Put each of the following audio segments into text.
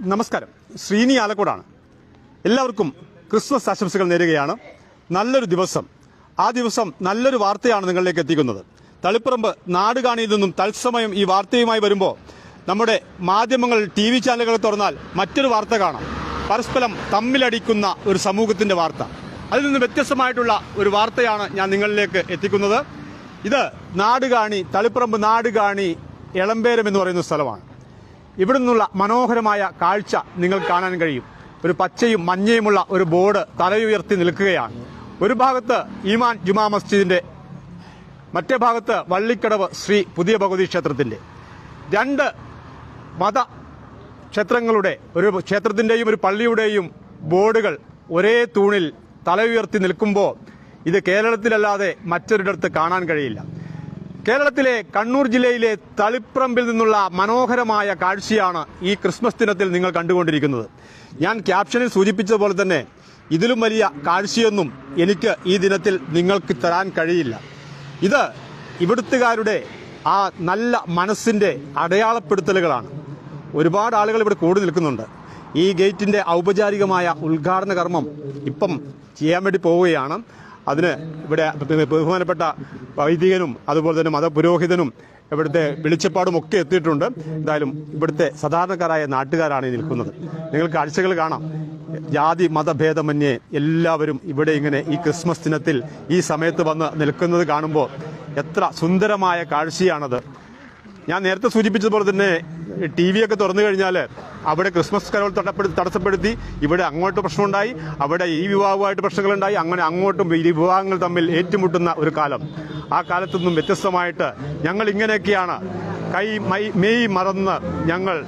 നമസ്കാരം, ശ്രീനി ആലക്കോടാണ്. എല്ലാവർക്കും ക്രിസ്മസ് ആശംസകൾ നേരുകയാണ്. നല്ലൊരു ദിവസം, ആ ദിവസം നല്ലൊരു വാർത്തയാണ് നിങ്ങളിലേക്ക് എത്തിക്കുന്നത്. തളിപ്പറമ്പ് നാടുകാണിയിൽ നിന്നും തത്സമയം ഈ വാർത്തയുമായി വരുമ്പോൾ നമ്മുടെ മാധ്യമങ്ങൾ TV ചാനലുകൾ തുറന്നാൽ മറ്റൊരു വാർത്ത കാണാം. പരസ്പരം തമ്മിലടിക്കുന്ന ഒരു സമൂഹത്തിന്റെ വാർത്ത. അതിൽ നിന്ന് വ്യത്യസ്തമായിട്ടുള്ള ഒരു വാർത്തയാണ് ഞാൻ നിങ്ങളിലേക്ക് എത്തിക്കുന്നത്. ഇത് നാടുകാണി, തളിപ്പറമ്പ് നാടുകാണി എളമ്പേരം എന്ന് പറയുന്ന സ്ഥലമാണ്. ഇവിടെ നിന്നുള്ള മനോഹരമായ കാഴ്ച നിങ്ങൾ കാണാൻ കഴിയും. ഒരു പച്ചയും മഞ്ഞയുമുള്ള ഒരു ബോർഡ് തലയുയർത്തി നിൽക്കുകയാണ്. ഒരു ഭാഗത്ത് ഈമാൻ ജുമാ മസ്ജിദിന്റെ, മറ്റേ ഭാഗത്ത് വള്ളിക്കടവ് ശ്രീ പുതിയ ഭഗവതി ക്ഷേത്രത്തിന്റെ, രണ്ട് മത ക്ഷേത്രങ്ങളുടെ, ഒരു ക്ഷേത്രത്തിന്റെയും ഒരു പള്ളിയുടെയും ബോർഡുകൾ ഒരേ തൂണിൽ തലയുയർത്തി നിൽക്കുമ്പോൾ ഇത് കേരളത്തിലല്ലാതെ മറ്റൊരിടത്ത് കാണാൻ കഴിയില്ല. കേരളത്തിലെ കണ്ണൂർ ജില്ലയിലെ തളിപ്പറമ്പിൽ നിന്നുള്ള മനോഹരമായ കാഴ്ചയാണ് ഈ ക്രിസ്മസ് ദിനത്തിൽ നിങ്ങൾ കണ്ടുകൊണ്ടിരിക്കുന്നത്. ഞാൻ ക്യാപ്ഷനിൽ സൂചിപ്പിച്ചതുപോലെ തന്നെ ഇതിലും വലിയ കാഴ്ചയൊന്നും എനിക്ക് ഈ ദിനത്തിൽ നിങ്ങൾക്ക് തരാൻ കഴിയില്ല. ഇത് ഇവിടുത്തുകാരുടെ ആ നല്ല മനസ്സിന്റെ അടയാളപ്പെടുത്തലുകളാണ്. ഒരുപാട് ആളുകൾ ഇവിടെ കൂടി നിൽക്കുന്നുണ്ട്. ഈ ഗേറ്റിന്റെ ഔപചാരികമായ ഉദ്ഘാടന കർമ്മം ഇപ്പം ചെയ്യാൻ വേണ്ടി പോവുകയാണ്. അതിന് ഇവിടെ ബഹുമാനപ്പെട്ട വൈദികനും അതുപോലെ തന്നെ മതപുരോഹിതനും ഇവിടുത്തെ വെളിച്ചപ്പാടും ഒക്കെ എത്തിയിട്ടുണ്ട്. എന്തായാലും ഇവിടുത്തെ സാധാരണക്കാരായ നാട്ടുകാരാണ് ഈ നിൽക്കുന്നത്. നിങ്ങൾ കാഴ്ചകൾ കാണാം. ജാതി മതഭേദമന്യേ എല്ലാവരും ഇവിടെ ഇങ്ങനെ ഈ ക്രിസ്മസ് ദിനത്തിൽ ഈ സമയത്ത് വന്ന് നിൽക്കുന്നത് കാണുമ്പോൾ എത്ര സുന്ദരമായ കാഴ്ചയാണത്. ഞാൻ നേരത്തെ സൂചിപ്പിച്ചതുപോലെ തന്നെ TV ഒക്കെ തുറന്നു കഴിഞ്ഞാൽ അവിടെ ക്രിസ്മസ് കരോൾ തടസ്സപ്പെടുത്തി, ഇവിടെ അങ്ങോട്ട് പ്രശ്നമുണ്ടായി, അവിടെ ഈ വിഭാഗവുമായിട്ട് പ്രശ്നങ്ങളുണ്ടായി, അങ്ങനെ അങ്ങോട്ടും ഈ വിഭാഗങ്ങൾ തമ്മിൽ ഏറ്റുമുട്ടുന്ന ഒരു കാലം. ആ കാലത്തൊന്നും വ്യത്യസ്തമായിട്ട് ഞങ്ങൾ ഇങ്ങനെയൊക്കെയാണ് മെയ് മറന്ന് ഞങ്ങൾ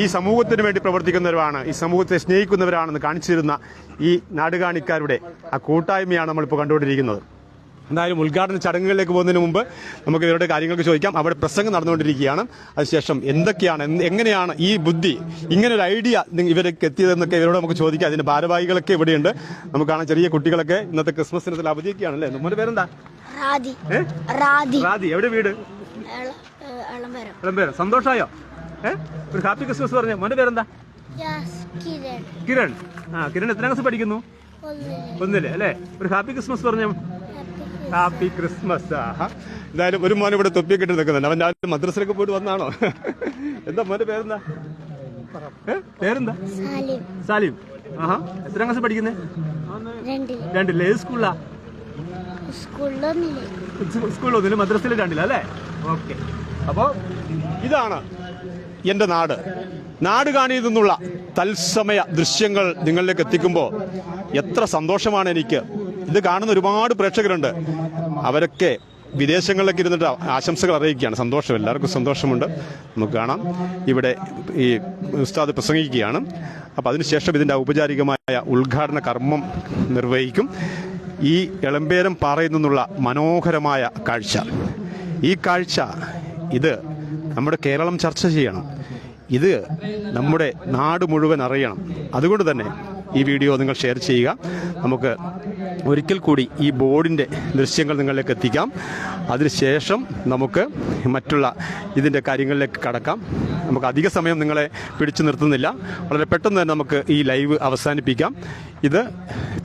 ഈ സമൂഹത്തിന് വേണ്ടി പ്രവർത്തിക്കുന്നവരാണ്, ഈ സമൂഹത്തെ സ്നേഹിക്കുന്നവരാണെന്ന് കാണിച്ചിരുന്ന ഈ നാടുകാണിക്കാരുടെ ആ കൂട്ടായ്മയാണ് നമ്മളിപ്പോൾ കണ്ടുകൊണ്ടിരിക്കുന്നത്. എന്തായാലും ഉദ്ഘാടന ചടങ്ങുകളിലേക്ക് പോകുന്നതിന് മുമ്പ് നമുക്ക് ഇവരുടെ കാര്യങ്ങൾക്ക് ചോദിക്കാം. അവിടെ പ്രസംഗം നടന്നുകൊണ്ടിരിക്കുകയാണ്. അതിനുശേഷം എന്തൊക്കെയാണ്, എങ്ങനെയാണ് ഈ ബുദ്ധി, ഇങ്ങനെ ഒരു ഐഡിയ ഇവരൊക്കെ എത്തിയതെന്നൊക്കെ ഇവരോട് നമുക്ക് ചോദിക്കാം. അതിന്റെ ഭാരവാഹികളൊക്കെ ഇവിടെയുണ്ട്. നമുക്ക് കാണാൻ ചെറിയ കുട്ടികളൊക്കെ ഇന്നത്തെ ക്രിസ്മസ് ദിനത്തിൽ അവധിയൊക്കെയാണല്ലേ. നമ്മുടെ പേരെന്താ? റാദി. എവിടെ വീട്? എളമ്പേരം. സന്തോഷമായോ? ഒരു ഹാപ്പി ക്രിസ്മസ് പറഞ്ഞ. മോന്റെ പേരെന്താ? കിരൺ. കിരൺ എത്രാം ക്ലാസ് പഠിക്കുന്നു? 1 അല്ലേ? ഒരു ഹാപ്പി ക്രിസ്മസ് പറഞ്ഞു. Happy Christmas. എന്തായാലും ഒരു മോൻ ഇവിടെ തൊപ്പിയൊക്കെ ഇട്ട് നിൽക്കുന്നുണ്ട്. അവൻ രാവിലെ മദ്രസയിലൊക്കെ പോയിട്ട് വന്നാണോ? എന്താ മോന്റെ പേരെന്താ? പേരെന്താ? സാലിം. എത്രാം ക്ലാസ് പഠിക്കുന്നേ? 2. ഏത് സ്കൂളിലാ? സ്കൂളിൽ മദ്രസയിൽ 2 അല്ലേ? ഓക്കെ. അപ്പോ ഇതാണ് എന്റെ നാട്. നാടുകാണിയിൽ നിന്നുള്ള തത്സമയ ദൃശ്യങ്ങൾ നിങ്ങളിലേക്ക് എത്തിക്കുമ്പോൾ എത്ര സന്തോഷമാണ് എനിക്ക്. ഇത് കാണുന്ന ഒരുപാട് പ്രേക്ഷകരുണ്ട്. അവരൊക്കെ വിദേശങ്ങളിലൊക്കെ ഇരുന്നിട്ട് ആശംസകൾ അറിയിക്കുകയാണ്. സന്തോഷം, എല്ലാവർക്കും സന്തോഷമുണ്ട്. നമുക്ക് കാണാം. ഇവിടെ ഈ ഉസ്താദ് പ്രസംഗിക്കുകയാണ്. അപ്പം അതിനുശേഷം ഇതിൻ്റെ ഔപചാരികമായ ഉദ്ഘാടന കർമ്മം നിർവഹിക്കും. ഈ എളമ്പേരം പാറയിൽ നിന്നുള്ള മനോഹരമായ കാഴ്ച, ഈ കാഴ്ച ഇത് നമ്മുടെ കേരളം ചർച്ച ചെയ്യണം. ഇത് നമ്മുടെ നാട് മുഴുവൻ അറിയണം. അതുകൊണ്ട് തന്നെ ഈ വീഡിയോ നിങ്ങൾ ഷെയർ ചെയ്യുക. നമുക്ക് ഒരിക്കൽ കൂടി ഈ ബോർഡിൻ്റെ ദൃശ്യങ്ങൾ നിങ്ങളിലേക്ക് എത്തിക്കാം. അതിനുശേഷം നമുക്ക് മറ്റുള്ള ഇതിൻ്റെ കാര്യങ്ങളിലേക്ക് കടക്കാം. നമുക്ക് അധിക സമയം നിങ്ങളെ പിടിച്ചു നിർത്തുന്നില്ല. വളരെ പെട്ടെന്ന് തന്നെ നമുക്ക് ഈ ലൈവ് അവസാനിപ്പിക്കാം. ഇത്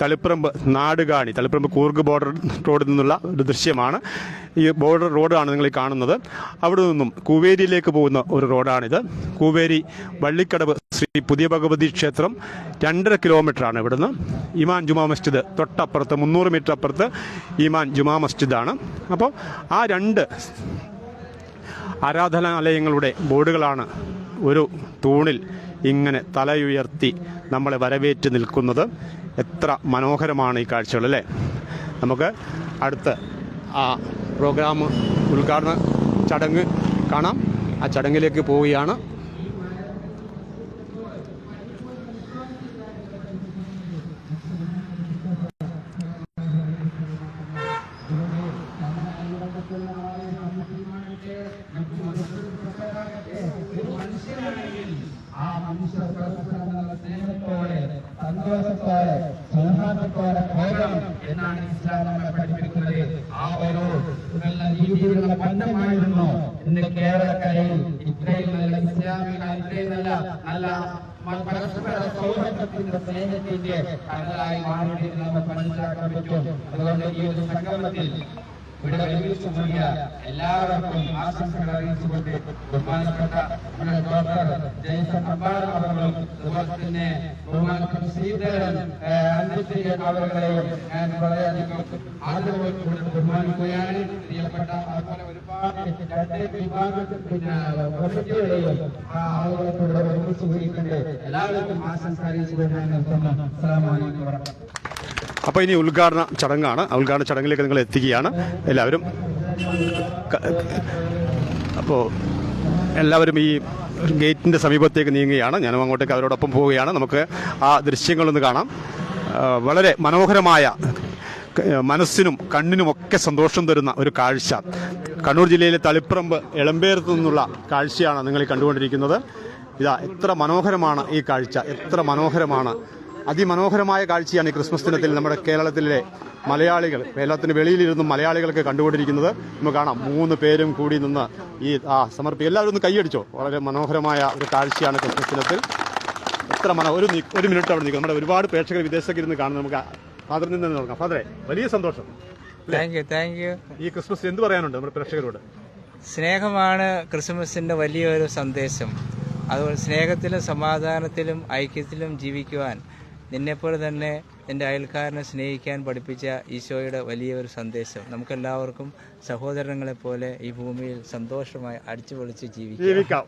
തളിപ്പറമ്പ് നാടുകാണി, തളിപ്പറമ്പ് കൂർഗ് ബോർഡർ റോഡിൽ നിന്നുള്ള ഒരു ദൃശ്യമാണ്. ഈ ബോർഡർ റോഡാണ് നിങ്ങൾ ഈ കാണുന്നത്. അവിടെ നിന്നും കൂവേരിയിലേക്ക് പോകുന്ന ഒരു റോഡാണിത്. കൂവേരി വള്ളിക്കടവ് ശ്രീ പുതിയ ഭഗവതി ക്ഷേത്രം 2.5 കിലോമീറ്ററാണ് ഇവിടുന്ന്. ഈമാൻ ജുമാ മസ്ജിദ് തൊട്ടപ്പുറത്ത്, 300 മീറ്റർ അപ്പുറത്ത് ഈമാൻ ജുമാ മസ്ജിദാണ്. അപ്പോൾ ആ 2 ആരാധനാലയങ്ങളുടെ ബോർഡുകളാണ് ഒരു തൂണിൽ ഇങ്ങനെ തലയുയർത്തി നമ്മളെ വരവേറ്റ് നിൽക്കുന്നത്. എത്ര മനോഹരമാണ് ഈ കാഴ്ചകൾ അല്ലേ. നമുക്ക് അടുത്ത ആ പ്രോഗ്രാം, ഉദ്ഘാടന ചടങ്ങ് കാണാം. ആ ചടങ്ങിലേക്ക് പോവുകയാണ്. സ്നേഹത്തോടെ, സന്തോഷത്തോടെ, സൗഹാർദ്ദത്തോടെ പോകണം എന്നാണ് ഇസ്ലാം നമ്മെ പഠിപ്പിക്കുന്നത്. ആ ഒരു നല്ല രീതിയിലുള്ള ബന്ധമായിരുന്നു ഇന്ന് കേരളക്കരയിൽ ഇത്രയും നല്ല ഇസ്ലാമിക, ഇത്രയും നല്ല നല്ല പരസ്പര സൗഹൃദത്തിന്റെ സ്നേഹത്തിന്റെ കടലായി മാറിയിട്ട് നമുക്ക് മനസ്സിലാക്കാൻ പറ്റും. അതുകൊണ്ട് ഈ ഒരു സംഗമത്തിൽ ഇവിടെ ഒരുമിച്ച് കൂടിയ എല്ലാവർക്കും ആശംസകൾ അറിയിച്ചുകൊണ്ട് ബഹുമാനപ്പെട്ട നമ്മുടെ ഡോക്ടർ ജയ്സൺ അബ്ബാർ അവர்களுം അതുപോലെ തന്നെ ബഹുമാനപ്പെട്ട ശ്രീധരൻ അന്ത്യത്തിരിയൻ അവരുടെയും ഞാൻ വളരെയധികം ആദരവോടുകൂടി ബഹുമാനിക്കുകയാണ്. പ്രിയപ്പെട്ട അതുപോലെ ഒരുപാട് രണ്ട് വിഭാഗത്തിൽ കമ്മിറ്റികളെയും ആളുകളെ ഒരുമിച്ച് കൂടിയിട്ടുണ്ട്. എല്ലാവർക്കും ആശംസ അറിയിച്ചുകൊണ്ട് ഞാൻ നിർത്തുന്നു. അസ്സലാമു അലൈക്കും വറഹ്മത്തുള്ളാഹി. അപ്പോൾ ഇനി ഉദ്ഘാടന ചടങ്ങാണ്. ഉദ്ഘാടന ചടങ്ങിലേക്ക് നിങ്ങൾ എത്തിക്കുകയാണ് എല്ലാവരും. അപ്പോൾ എല്ലാവരും ഈ ഗേറ്റിൻ്റെ സമീപത്തേക്ക് നീങ്ങുകയാണ്. ഞാനും അങ്ങോട്ടേക്ക് അവരോടൊപ്പം പോവുകയാണ്. നമുക്ക് ആ ദൃശ്യങ്ങളൊന്ന് കാണാം. വളരെ മനോഹരമായ, മനസ്സിനും കണ്ണിനുമൊക്കെ സന്തോഷം തരുന്ന ഒരു കാഴ്ച. കണ്ണൂർ ജില്ലയിലെ തളിപ്പറമ്പ് എളമ്പേരത്തു നിന്നുള്ള കാഴ്ചയാണ് നിങ്ങൾ ഈ കണ്ടുകൊണ്ടിരിക്കുന്നത്. ഇതാ എത്ര മനോഹരമാണ് ഈ കാഴ്ച, എത്ര മനോഹരമാണ്. അതിമനോഹരമായ കാഴ്ചയാണ് ഈ ക്രിസ്മസ് ദിനത്തിൽ നമ്മുടെ കേരളത്തിലെ മലയാളികൾ, കേരളത്തിന് വെളിയിലിരുന്നും മലയാളികൾക്ക് കണ്ടുകൊണ്ടിരിക്കുന്നത്. നമുക്ക് കാണാം 3 പേരും കൂടി നിന്ന് ഈ എല്ലാവരും ഒന്ന് കൈയടിച്ചോ. വളരെ മനോഹരമായ ഒരു കാഴ്ചയാണ് ക്രിസ്മസ് ദിനത്തിൽ. എത്ര ഒരു മിനിറ്റ് അവിടെ നിൽക്കും. നമ്മുടെ ഒരുപാട് പ്രേക്ഷകർ വിദേശത്തേക്ക് ഇരുന്ന് കാണുന്നത്. നമുക്ക് ഫാദറിൽ നിന്ന് നോക്കാം. ഫാദറെ, വലിയ സന്തോഷം. Thank you. ഈ ക്രിസ്മസ് എന്ത് പറയാനുണ്ട് നമ്മുടെ പ്രേക്ഷകരോട്? സ്നേഹമാണ് ക്രിസ്മസിന്റെ വലിയൊരു സന്ദേശം. അതുപോലെ സ്നേഹത്തിലും സമാധാനത്തിലും ഐക്യത്തിലും ജീവിക്കുവാൻ നിന്നെപ്പോലെ തന്നെ എൻ്റെ അയൽക്കാരനെ സ്നേഹിക്കാൻ പഠിപ്പിച്ച ഈശോയുടെ വലിയൊരു സന്ദേശം നമുക്കെല്ലാവർക്കും സഹോദരങ്ങളെപ്പോലെ ഈ ഭൂമിയിൽ സന്തോഷമായി അടിച്ചുപൊളിച്ച് ജീവിക്കാം.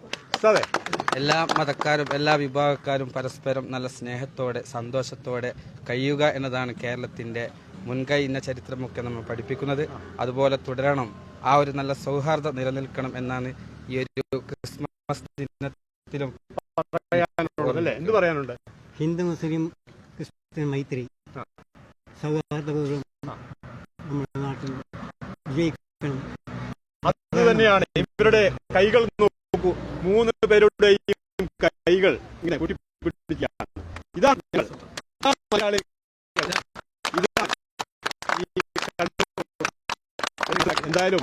എല്ലാ മതക്കാരും എല്ലാ വിഭാഗക്കാരും പരസ്പരം നല്ല സ്നേഹത്തോടെ സന്തോഷത്തോടെ കഴിയുക എന്നതാണ് കേരളത്തിൻ്റെ മുൻകൈ എന്ന ചരിത്രമൊക്കെ നമ്മൾ പഠിപ്പിക്കുന്നത്. അതുപോലെ തുടരണം. ആ ഒരു നല്ല സൗഹാർദ്ദം നിലനിൽക്കണം എന്നാണ് ഈ ഒരു ക്രിസ്മസ് ദിനത്തിലും എന്ത് പറയാനുണ്ട്? ഹിന്ദു മുസ്ലിം ക്രിസ്ത്യൻ മൈത്രി സൗഹാർദ്ദപൂർവ്വം നമ്മുടെ നാട്ടിൽ വിജയിക്കണം. അത് തന്നെയാണ്. ഇവരുടെ കൈകൾ നോക്കൂ. 3 പേരുടെയും കൈകൾ ഇങ്ങനെ കൂട്ടിപ്പിടിക്കുകയാണ്. ഇതാണ് മലയാളി. എന്തായാലും